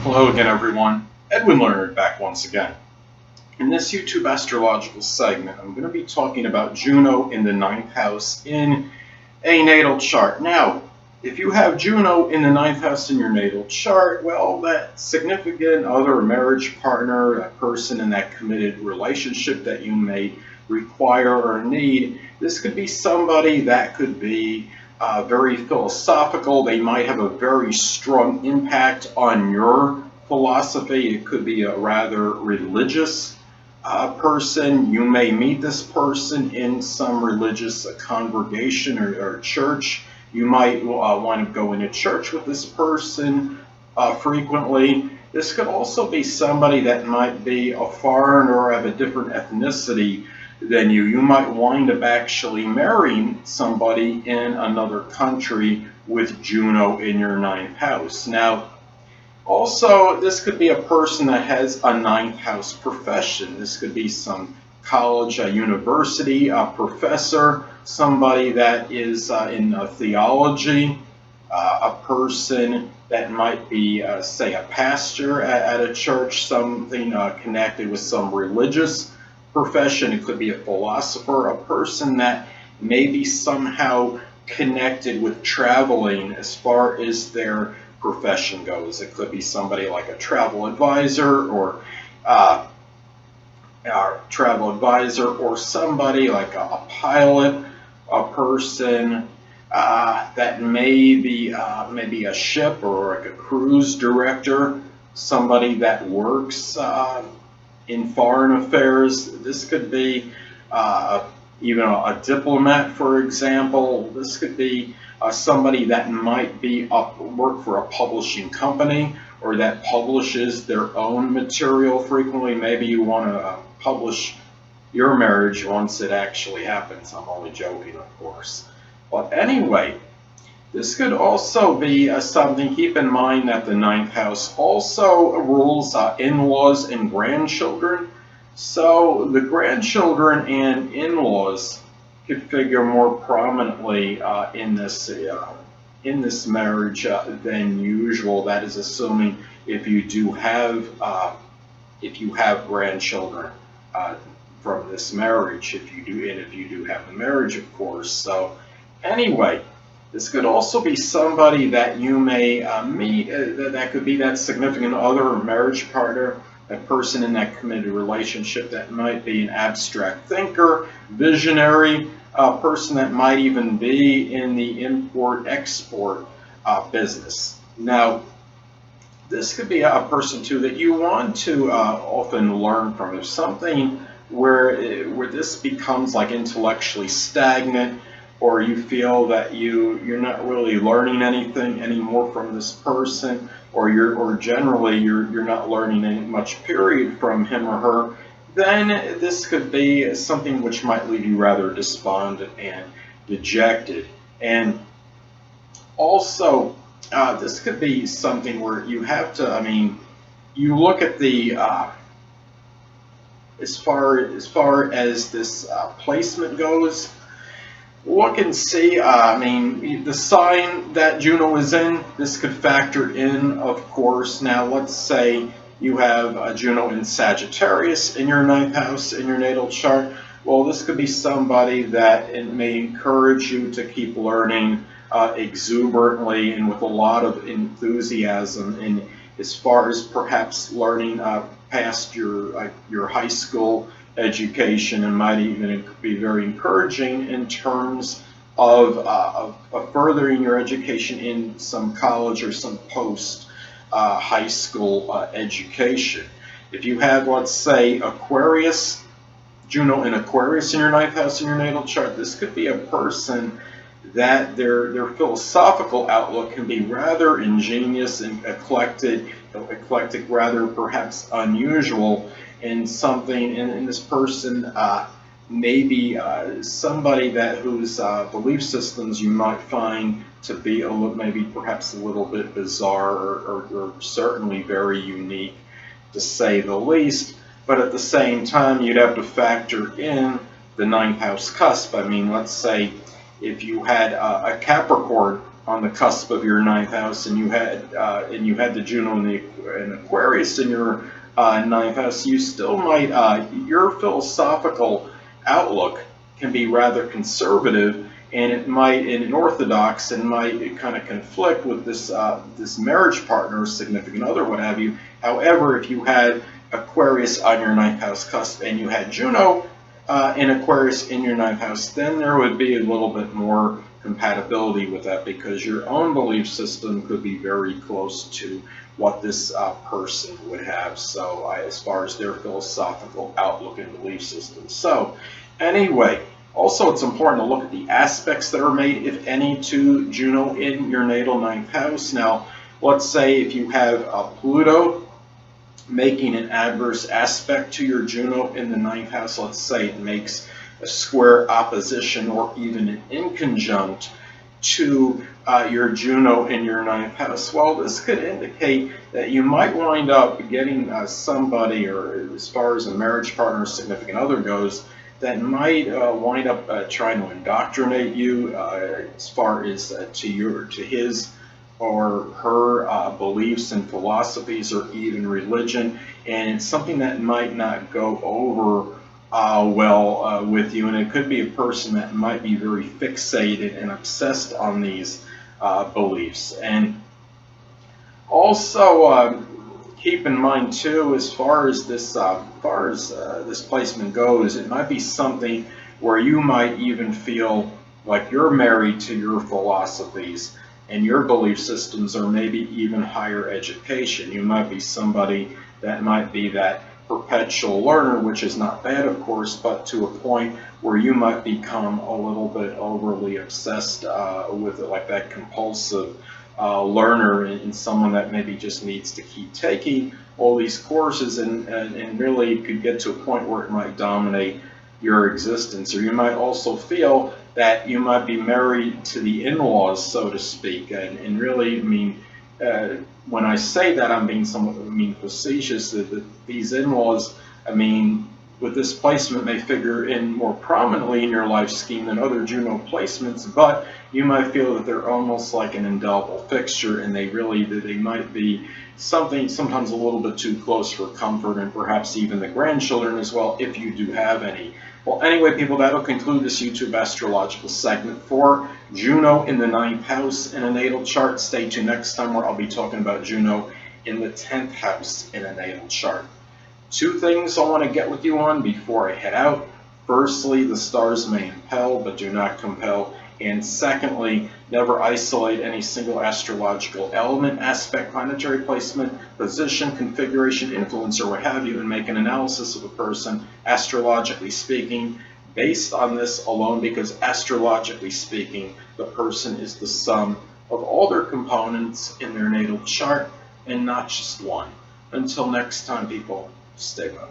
Hello again, everyone. Edwin Learnard back once again. In this YouTube astrological segment, I'm going to be talking about Juno in the ninth house in a natal chart. Now, if you have Juno in the ninth house in your natal chart, well, that significant other, marriage partner, that person in that committed relationship that you may require or need, this could be somebody that could be very philosophical. They might have a very strong impact on your philosophy. It could be a rather religious person. You may meet this person in some religious congregation or church. You might want to go into church with this person frequently. This could also be somebody that might be a foreigner or have a different ethnicity than you. You might wind up actually marrying somebody in another country with Juno in your ninth house. Now, also, this could be a person that has a ninth house profession. This could be some college, university professor, somebody that is in theology, a person that might be, say, a pastor at a church, something connected with some religious profession. It could be a philosopher, a person that may be somehow connected with traveling as far as their profession goes. It could be somebody like a travel advisor or somebody like a pilot, a person that may be maybe a ship or like a cruise director, somebody that works in foreign affairs. This could be even a diplomat, for example. This could be somebody that might be work for a publishing company or that publishes their own material frequently. Maybe you want to publish your marriage once it actually happens. I'm only joking, of course. But anyway, this could also be something. Keep in mind that the ninth house also rules in-laws and grandchildren. So the grandchildren and in-laws could figure more prominently in this marriage than usual. That is assuming if you do have grandchildren from this marriage. If you do have the marriage, of course. So anyway, this could also be somebody that you may meet. That could be that significant other or marriage partner, that person in that committed relationship that might be an abstract thinker, visionary, a person that might even be in the import-export business. Now, this could be a person too that you want to often learn from. If something where this becomes like intellectually stagnant, or you feel that you're not really learning anything anymore from this person, or generally you're not learning any much period from him or her, then this could be something which might leave you rather despondent and dejected. And also, this could be something where you have to, you look at the as far as this placement goes. Look and see, the sign that Juno is in, this could factor in, of course. Now, let's say you have Juno in Sagittarius in your ninth house in your natal chart. Well, this could be somebody that it may encourage you to keep learning exuberantly and with a lot of enthusiasm, and as far as perhaps learning past your high school education, and might even be very encouraging in terms of furthering your education in some college or some post high school education. If you have, let's say, Aquarius, Juno in Aquarius in your ninth house in your natal chart, this could be a person that their philosophical outlook can be rather ingenious and eclectic, rather perhaps unusual, and something in this person maybe somebody whose belief systems you might find to be maybe perhaps a little bit bizarre or certainly very unique, to say the least. But at the same time, you'd have to factor in the ninth house cusp. Let's say if you had a Capricorn on the cusp of your ninth house, and you had the Juno in Aquarius in your ninth house, you still might your philosophical outlook can be rather conservative, and it might, in orthodox, and might kind of conflict with this marriage partner, significant other, what have you. However, if you had Aquarius on your ninth house cusp and you had Juno in Aquarius in your ninth house, then there would be a little bit more compatibility with that, because your own belief system could be very close to what this person would have, so as far as their philosophical outlook and belief system. So anyway, also it's important to look at the aspects that are made, if any, to Juno in your natal ninth house. Now, let's say if you have Pluto making an adverse aspect to your Juno in the ninth house, let's say it makes a square opposition or even an inconjunct to your Juno in your ninth house, well, this could indicate that you might wind up getting somebody, or as far as a marriage partner or significant other goes, that might wind up trying to indoctrinate you as far as to his or her beliefs and philosophies, or even religion, and it's something that might not go over well with you, and it could be a person that might be very fixated and obsessed on these beliefs. And also keep in mind too, as far as this placement goes, it might be something where you might even feel like you're married to your philosophies and your belief systems, or maybe even higher education. You might be somebody that might be that perpetual learner, which is not bad, of course, but to a point where you might become a little bit overly obsessed with it, like that compulsive learner, and someone that maybe just needs to keep taking all these courses, and really could get to a point where it might dominate your existence. Or you might also feel that you might be married to the in-laws, so to speak, and really, I mean, when I say that, I'm being somewhat facetious, that these in-laws, I mean, with this placement, may figure in more prominently in your life scheme than other Juno placements, but you might feel that they're almost like an indelible fixture, and they might be sometimes a little bit too close for comfort, and perhaps even the grandchildren as well, if you do have any. Well, anyway, people, that'll conclude this YouTube astrological segment for Juno in the ninth house in a natal chart. Stay tuned next time, where I'll be talking about Juno in the 10th house in a natal chart. Two things I want to get with you on before I head out. Firstly, the stars may impel, but do not compel. And secondly, never isolate any single astrological element, aspect, planetary placement, position, configuration, influence, or what have you, and make an analysis of a person, astrologically speaking, based on this alone, because astrologically speaking, the person is the sum of all their components in their natal chart, and not just one. Until next time, people, stay well.